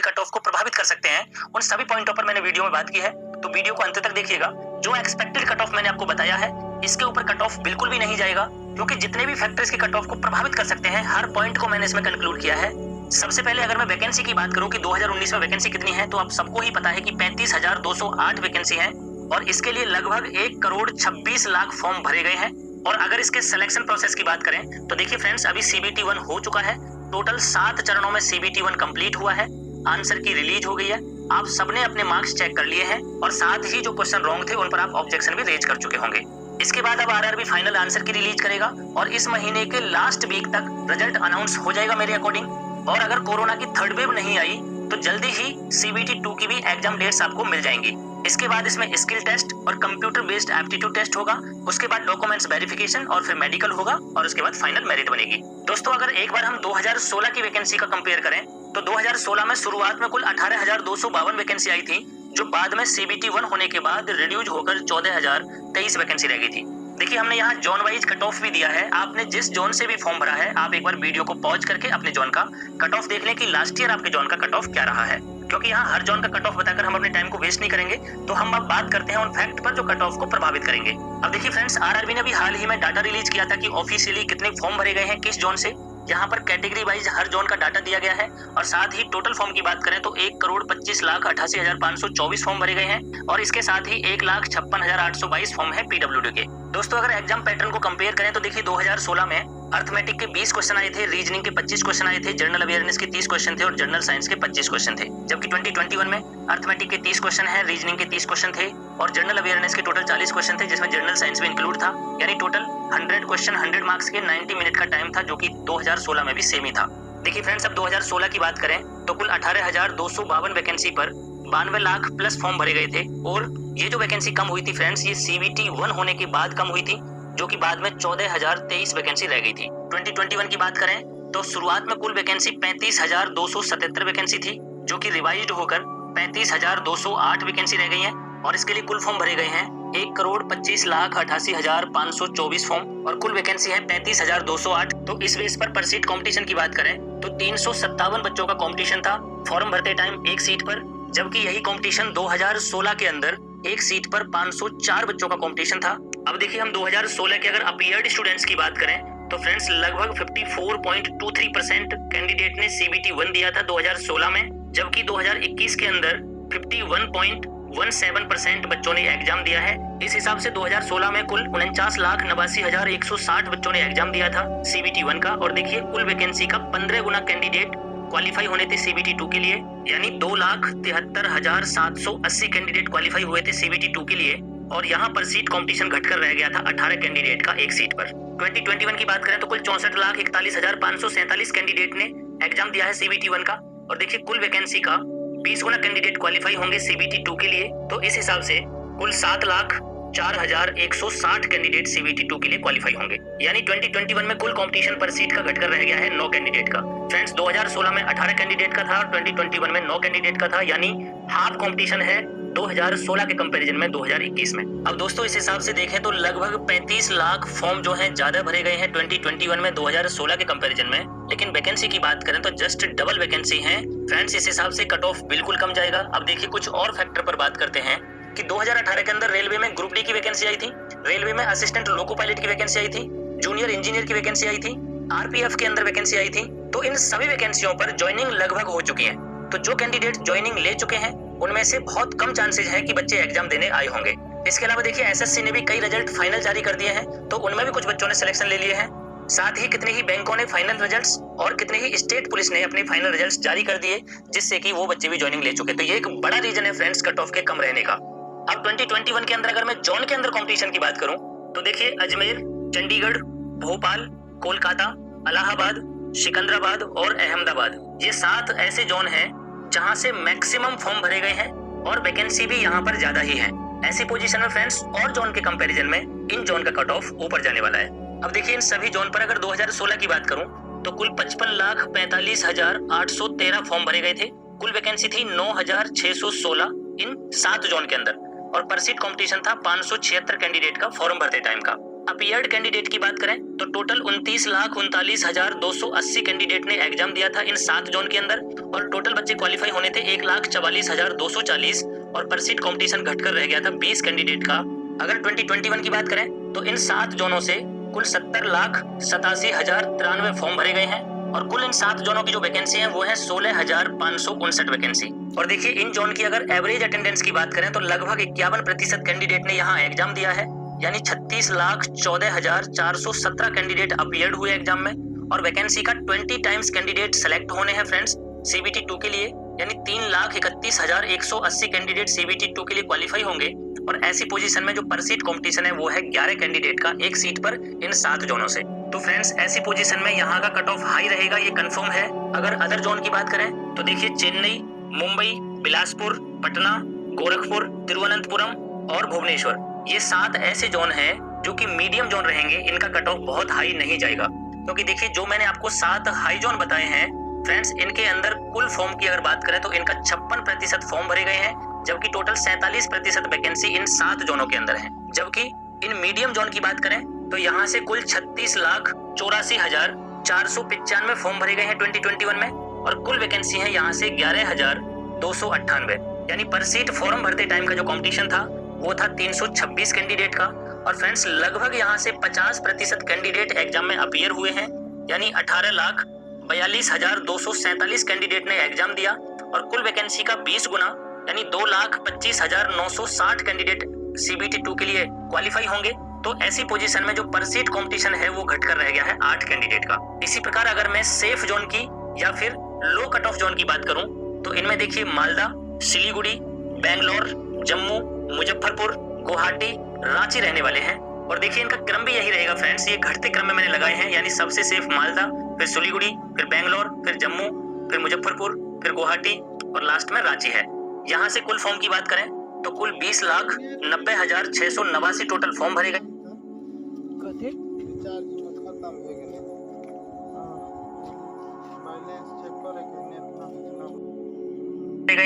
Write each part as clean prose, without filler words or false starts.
की cut off को प्रभावित कर सकते हैं, उन सभी पॉइंटों पर मैंने वीडियो में बात की है, तो वीडियो को अंत तक देखिएगा। जो एक्सपेक्टेड कट ऑफ मैंने आपको बताया है, इसके ऊपर कट ऑफ बिल्कुल भी नहीं जाएगा, क्योंकि जितने भी फैक्टर्स की कट ऑफ को प्रभावित कर सकते हैं, हर पॉइंट को मैंने इसमें कंक्लूड किया है। सबसे पहले अगर मैं वैकेंसी की बात करूं कि 2019 में वैकेंसी कितनी है, तो आप सबको ही पता है कि 35,208 वैकेंसी है और इसके लिए लगभग 1,26,00,000 फॉर्म भरे गए हैं। और अगर इसके सिलेक्शन प्रोसेस की बात करें तो देखिए फ्रेंड्स, अभी CBT 1 हो चुका है। टोटल 7 चरणों में CBT 1 कंप्लीट हुआ है। आंसर की रिलीज हो गई है। आप सबने अपने मार्क्स चेक कर लिए हैं और साथ ही जो क्वेश्चन रॉन्ग थे उन पर आप ऑब्जेक्शन भी रेज कर चुके होंगे। इसके बाद अब RRB फाइनल आंसर की रिलीज करेगा और इस महीने के लास्ट वीक तक रिजल्ट अनाउंस हो जाएगा मेरे अकॉर्डिंग। और अगर कोरोना की थर्ड वेव नहीं आई तो जल्दी ही CBT 2 की भी एग्जाम डेट्स आपको मिल जाएंगी। इसके बाद इसमें स्किल टेस्ट और कंप्यूटर बेस्ड एप्टीट्यूड टेस्ट होगा, उसके बाद डॉक्यूमेंट्स वेरिफिकेशन और फिर मेडिकल होगा और उसके बाद फाइनल मेरिट बनेगी। दोस्तों, अगर एक बार हम 2016 की वैकेंसी का कंपेयर करें तो 2016 में शुरुआत में कुल 18,252 वैकेंसी आई थी, जो बाद में CBT 1 होने के बाद रिड्यूज होकर 14,023 वैकेंसी रह गई थी। देखिए, हमने यहाँ जोन वाइज कट ऑफ भी दिया है। आपने जिस जोन से भी फॉर्म भरा है, आप एक बार वीडियो को पॉज करके अपने जोन का कट ऑफ देख लें कि लास्ट ईयर आपके जोन का कट ऑफ क्या रहा है, क्योंकि यहाँ हर जोन का कट ऑफ बताकर हम अपने टाइम को वेस्ट नहीं करेंगे। तो हम अब बात करते हैं उन फैक्ट पर जो कट ऑफ को प्रभावित करेंगे। अब देखिए फ्रेंड्स, RRB ने भी हाल ही में डाटा रिलीज किया था कि ऑफिशियली कितने फॉर्म भरे गए हैं किस जोन से। यहाँ पर कैटेगरी वाइज हर जोन का डाटा दिया गया है और साथ ही टोटल फॉर्म की बात करें तो 1,25,88,524 फॉर्म भरे गए हैं और इसके साथ ही 1,56,822 फॉर्म है PWD के। दोस्तों, अगर एग्जाम पैटर्न को कंपेयर करें तो देखिए 2016 में अर्थमेटिक के 20 क्वेश्चन आए थे, रीजनिंग के 25 क्वेश्चन आए थे, जनरल अवेयरनेस के 30 क्वेश्चन थे और जनरल साइंस के 25 क्वेश्चन थे। जबकि 2021 में अर्थमेटिक के 30 क्वेश्चन है, रीजनिंग के 30 क्वेश्चन थे और जनरल अवेयरनेस के टोटल 40 क्वेश्चन थे, जिसमें जनरल साइंस भी इंक्लूड था। यानी टोटल 100 क्वेश्चन 100 मार्क्स के 90 मिनट का टाइम था, जो कि 2016 में भी सेम ही था। देखिए फ्रेंड्स, अब 2016 की बात करें तो कुल 18,252 वैकेंसी पर 92 लाख प्लस फॉर्म भरे गए थे और ये जो वैकेंसी कम हुई थी फ्रेंड्स, ये CBT 1 होने के बाद कम हुई थी, जो कि बाद में 14,023 वैकेंसी रह गई थी। 2021 की बात करें तो शुरुआत में कुल वैकेंसी 35,277 वैकेंसी थी, जो कि रिवाइज्ड होकर 35,208 वैकेंसी रह गई है और इसके लिए कुल फॉर्म भरे गए हैं 1,25,88,524 फॉर्म और कुल वैकेंसी है 35,208। तो इस बेस पर सीट कंपटीशन की बात करें तो 357 बच्चों का कंपटीशन था फॉर्म भरते टाइम एक सीट पर, जबकि यही कंपटीशन 2016 के अंदर एक सीट पर 504 बच्चों का कंपटीशन था। अब देखिए, हम 2016 के अगर अपीयर्ड स्टूडेंट्स की बात करें तो फ्रेंड्स लगभग 54.23% कैंडिडेट ने CBT 1 दिया था 2016 में, जबकि 2021 के अंदर 51.17% बच्चों ने एग्जाम दिया है। इस हिसाब से 2016 में कुल 49,89,160 बच्चों ने एग्जाम दिया था CBT 1 का। और देखिए, कुल वैकेंसी का 15 गुना कैंडिडेट क्वालिफाई होने थे CBT 2 के लिए, यानी 2,73,780 कैंडिडेट क्वालिफाई हुए थे CBT 2 के लिए और यहाँ पर सीट कंपटीशन घटकर रह गया था 18 कैंडिडेट का एक सीट पर। 2021 की बात करें तो कुल 64,41,547 कैंडिडेट ने एग्जाम दिया है CBT 1 का और देखिए, कुल वैकेंसी का 20 गुना कैंडिडेट क्वालिफाई होंगे CBT 2 के लिए। तो इस हिसाब से कुल 7,04,160 कैंडिडेट CBT 2 के लिए क्वालिफाई होंगे, यानी 2021 में कुल कंपटीशन पर सीट का घटकर रह गया है 9 कैंडिडेट का। फ्रेंड्स, 2016 में 18 कैंडिडेट का था और 2021 में 9 कैंडिडेट का था, यानी हाफ कंपटीशन है 2016 के कंपैरिजन में 2021 में। अब दोस्तों, इस हिसाब से देखें तो लगभग 35 लाख फॉर्म जो हैं ज्यादा भरे गए हैं 2021 में 2016 के कंपैरिजन में, लेकिन वैकेंसी की बात करें तो जस्ट डबल वैकेंसी है। फ्रेंड्स, इस हिसाब से कट ऑफ बिल्कुल कम जाएगा। अब देखिए, कुछ और फैक्टर पर बात करते हैं कि 2018 के अंदर रेलवे में ग्रुप डी की वैकेंसी आई थी, रेलवे में असिस्टेंट लोको पायलट की वैकेंसी आई थी, जूनियर इंजीनियर की वैकेंसी आई थी, RPF के अंदर वैकेंसी आई थी। तो इन सभी वैकेंसियों पर ज्वाइनिंग लगभग हो चुकी है। तो जो कैंडिडेट ज्वाइनिंग ले चुके हैं उनमें से बहुत कम चांसेस है कि बच्चे एग्जाम देने आए होंगे। इसके अलावा देखिए, SSC ने भी कई रिजल्ट फाइनल जारी कर दिए हैं, तो उनमें भी कुछ बच्चों ने सिलेक्शन ले लिए हैं। साथ ही कितने ही बैंकों ने फाइनल रिजल्ट्स और कितने ही स्टेट पुलिस ने अपने फाइनल रिजल्ट्स जारी कर दिए, जिससे कि वो बच्चे भी ज्वाइनिंग ले चुके। तो ये एक बड़ा रीजन है फ्रेंड्स कट ऑफ के कम रहने का। अब 2021 के अंदर अगर मैं जोन के अंदर कंपटीशन की बात करूं तो देखिए, अजमेर, चंडीगढ़, भोपाल, कोलकाता, इलाहाबाद, सिकंदराबाद और अहमदाबाद, ये 7 ऐसे जोन हैं जहां से मैक्सिमम फॉर्म भरे गए हैं और वैकेंसी भी यहाँ पर ज्यादा ही है। ऐसी पोजीशन में फ्रेंड्स और जोन के कंपैरिजन में इन जोन का कट ऑफ ऊपर जाने वाला है। अब देखिए, इन सभी जोन पर अगर 2016 की बात करूं तो कुल 55,45,813 फॉर्म भरे गए थे। कुल वैकेंसी थी 9,616 इन 7 जोन के अंदर और पर सीट कंपटीशन था 576 कैंडिडेट का फॉर्म भरते टाइम का। अपीयर्ड कैंडिडेट की बात करें तो टोटल 29,39,280 कैंडिडेट ने एग्जाम दिया था इन 7 जोन के अंदर, और टोटल बच्चे क्वालिफाई होने थे 1,44,240, और पर सीट कॉम्पिटिशन घटकर रह गया था 20 कैंडिडेट का। अगर 2021 की बात करें तो इन 7 जोनों से कुल 70,87,093 फॉर्म भरे गए हैं, और कुल इन 7 जोनों की जो वैकेंसी है वो है 16,559 वैकेंसी। और देखिए इन जोन की अगर एवरेज अटेंडेंस की बात करें तो लगभग 51% कैंडिडेट ने यहाँ एग्जाम दिया है, यानी 36,14,417 कैंडिडेट अपीयर्ड हुए एग्जाम में, और वैकेंसी का 20 टाइम्स कैंडिडेट सेलेक्ट होने हैं फ्रेंड्स CBT 2 के लिए, यानी 3,31,180 कैंडिडेट CBT 2 के लिए क्वालिफाई होंगे। और ऐसी पोजीशन में जो पर सीट कॉम्पिटिशन है वो है 11 कैंडिडेट का एक सीट पर इन 7 जोनों से। तो फ्रेंड्स ऐसी पोजीशन में यहाँ का कट ऑफ हाई रहेगा, ये कंफर्म है। अगर अदर जोन की बात करें तो देखिए चेन्नई, मुंबई, बिलासपुर, पटना, गोरखपुर, तिरुवनंतपुरम और भुवनेश्वर, ये 7 ऐसे जोन हैं जो कि मीडियम जोन रहेंगे, इनका कट ऑफ बहुत हाई नहीं जाएगा। क्योंकि देखिए जो मैंने आपको 7 हाई जोन बताए हैं फ्रेंड्स, इनके अंदर कुल फॉर्म की अगर बात करें तो इनका 56% फॉर्म भरे गए हैं, जबकि टोटल 47% वैकेंसी इन 7 जोनों के अंदर है। जबकि इन मीडियम जोन की बात करें तो यहाँ से कुल 36,84,495 फॉर्म भरे गए हैं 2021 में, और कुल वैकेंसी है यहाँ से 11,298, यानी पर सीट फॉर्म भरते टाइम का जो कंपटीशन था वो था 326 कैंडिडेट का। और फ्रेंड्स लगभग यहाँ से 50% कैंडिडेट एग्जाम में अपीयर हुए हैं, यानी 18,42,247 कैंडिडेट ने एग्जाम दिया, और कुल वैकेंसी का 20 गुना यानी 2,25,960 कैंडिडेट CBT 2 के लिए क्वालिफाई होंगे। तो ऐसी पोजीशन में जो पर सीट कंपटीशन है वो घटकर रह गया है 8 कैंडिडेट का। इसी प्रकार अगर मैं सेफ जोन की या फिर लो कट ऑफ जोन की बात करूं तो इनमें देखिए मालदा, सिलीगुड़ी, बेंगलोर, जम्मू, मुजफ्फरपुर, गुवाहाटी, रांची रहने वाले हैं। और देखिए इनका क्रम भी यही रहेगा फ्रेंड्स, ये घटते क्रम में मैंने लगाए हैं, यानी सबसे सेफ मालदा, फिर सिलीगुड़ी, फिर बेंगलोर, फिर जम्मू, फिर मुजफ्फरपुर, फिर गुवाहाटी और लास्ट में रांची है। यहाँ से कुल फॉर्म की बात करें तो कुल 20,90,689 टोटल फॉर्म भरे गए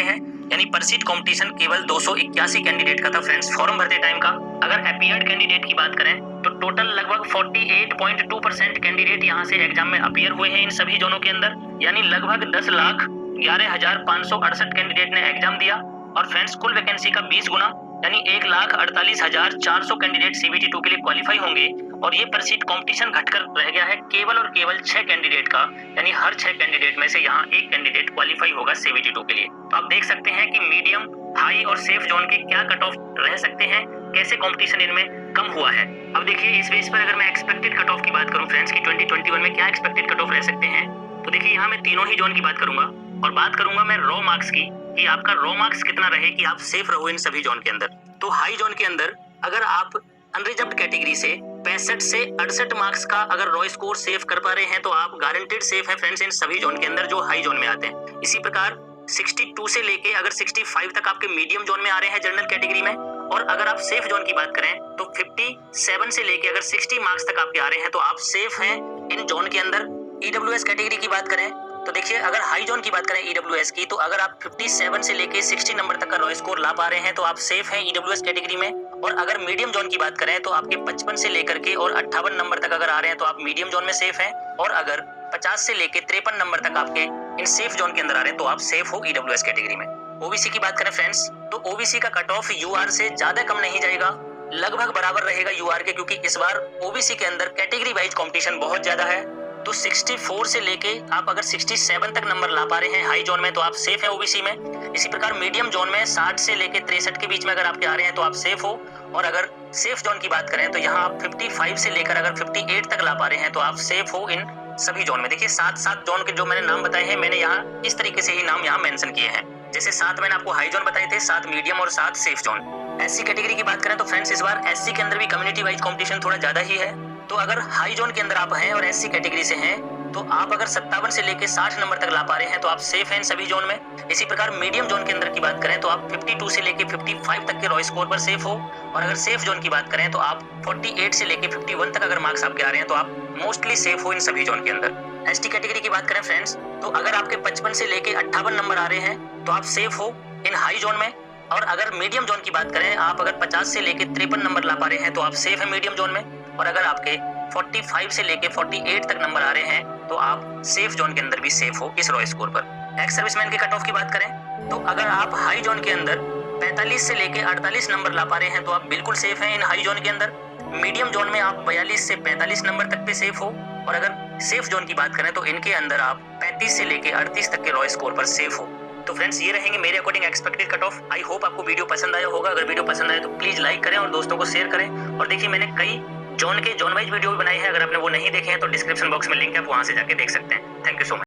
हैं, यानी पर सीट कंपटीशन केवल 281 कैंडिडेट का था फ्रेंड्स फॉर्म भरते टाइम का। अगर अपीयर्ड कैंडिडेट की बात करें तो टोटल लगभग 48.2% कैंडिडेट यहाँ से एग्जाम में अपीयर हुए हैं इन सभी जोनों के अंदर, यानी लगभग 10,11,568 कैंडिडेट ने एग्जाम दिया। और फ्रेंड्स कुल वैकेंसी का 20 गुना यानी 1,48,400 कैंडिडेट CBT 2 के लिए क्वालिफाई होंगे, और ये पर सीट कंपटीशन घटकर रह गया है केवल और केवल 6 कैंडिडेट का, यानी हर 6 कैंडिडेट में से यहाँ एक कैंडिडेट क्वालिफाई होगा CBT 2 के लिए। तो आप देख सकते हैं कि मीडियम, हाई और सेफ जोन के क्या कट ऑफ रह सकते हैं, कैसे कंपटीशन इनमें कम हुआ है। अब देखिए इस बेस पर अगर मैं एक्सपेक्टेड कट ऑफ की बात करूं फ्रेंड्स की 2021 में क्या एक्सपेक्टेड कट ऑफ रह सकते हैं, तो देखिए यहाँ मैं तीनों ही जोन की बात करूंगा, और बात करूंगा मैं रॉ मार्क्स की कि आपका रॉ मार्क्स कितना रहे कि आप सेफ रहो इन सभी जोन के अंदर। तो हाई जोन के अंदर अगर आप अनरिजर्व्ड कैटेगरी से 65 से 68 मार्क्स का अगर रॉ स्कोर सेव कर पा रहे हैं तो आप गारंटेड सेफ है फ्रेंड्स इन सभी जोन के अंदर जो हाई जोन में आते हैं। इसी प्रकार 62 से लेके अगर 65 तक आपके मीडियम जोन में आ रहे हैं जनरल कैटेगरी में, और अगर आप सेफ जोन की बात करें तो 57 से लेके अगर 60 मार्क्स तक आपके आ रहे हैं तो आप सेफ हैं इन जोन के अंदर। EWS कैटेगरी की बात करें तो देखिए अगर हाई जोन की बात करें EWS की, तो अगर आप 57 से लेके 60 नंबर तक का रॉ स्कोर ला पा रहे हैं तो आप सेफ हैं EWS कैटेगरी में। और अगर मीडियम जोन की बात करें तो आपके 55 से लेकर के और 58 नंबर तक अगर आ रहे हैं तो आप मीडियम जोन में सेफ हैं, और अगर 50 से लेके 53 नंबर तक आपके इन सेफ जोन के अंदर आ रहे हैं तो आप सेफ हो EWS कैटेगरी में। OBC की बात करें फ्रेंड्स तो OBC का कट ऑफ UR से ज्यादा कम नहीं जाएगा, लगभग बराबर रहेगा UR के, क्योंकि इस बार OBC के अंदर कैटेगरी वाइज कंपटीशन बहुत ज्यादा है। तो 64 से लेके आप अगर 67 तक नंबर ला पा रहे हैं हाई जोन में तो आप सेफ है OBC में। इसी प्रकार मीडियम जोन में 60 से लेके 63 के बीच में अगर आपके आ रहे हैं तो आप सेफ हो, और अगर सेफ जोन की बात करें तो यहाँ आप 55 से लेकर अगर 58 तक ला पा रहे हैं तो आप सेफ हो इन सभी जोन में। देखिए 7 जोन के जो मैंने नाम बताए हैं, मैंने यहाँ इस तरीके से ही नाम यहाँ मेंशन किए हैं, जैसे 7 मैंने आपको हाई जोन बताए थे, 7 मीडियम और 7 सेफ जोन। SC कैटेगरी की बात करें तो फ्रेंड्स इस बार SC के अंदर भी कम्युनिटी वाइज कंपटीशन थोड़ा ज्यादा ही है। तो अगर हाई जोन के अंदर आप हैं और SC कैटेगरी से हैं तो आप अगर 57 से लेके 60 नंबर तक ला पा रहे हैं तो आप सेफ हैं इन सभी जोन में। इसी प्रकार मीडियम जोन के अंदर की बात करें तो आप 52 से लेके 55 तक के रॉ स्कोर पर सेफ हो, और अगर सेफ जोन की बात करें तो आप 48 से लेके 51 तक अगर मार्क्स आपके आ रहे हैं तो आप मोस्टली सेफ हो इन सभी जोन के अंदर। ST कैटेगरी की बात करें फ्रेंड्स तो अगर आपके 55 से लेके 58 नंबर आ रहे हैं तो आप सेफ हो इन हाई जोन में, और अगर मीडियम जोन की बात करें आप अगर 50 से लेके 53 नंबर ला पा रहे हैं तो आप सेफ है मीडियम जोन में। और अगर आपके 45 से लेके 48 तक नंबर आ रहे हैं तो आप सेफ जोन के अंदर भी सेफ हो इस रॉ स्कोर पर। एक्स सर्विसमैन के कट ऑफ की बात करें तो अगर आप हाई जोन के अंदर 45 से लेके 48 नंबर ला पा रहे हैं तो आप बिल्कुल सेफ हैं इन हाई जोन के अंदर। मीडियम जोन में आप 42 से 45 नंबर तक पे सेफ हो, और अगर सेफ जोन की बात करें तो इनके अंदर आप 35 से लेके 38 तक के रॉ स्कोर पर सेफ हो। तो फ्रेंड्स, ये रहेंगे मेरे according expected cut off. I hope आपको वीडियो पसंद आया होगा। अगर वीडियो पसंद आए तो प्लीज लाइक करें और दोस्तों को शेयर करें। और देखिए, मैंने कई जोन वाइज वीडियो भी बनाई है, अगर आपने वो नहीं देखे हैं तो डिस्क्रिप्शन बॉक्स में लिंक है, आप वहां से जाके देख सकते हैं। Thank you so much.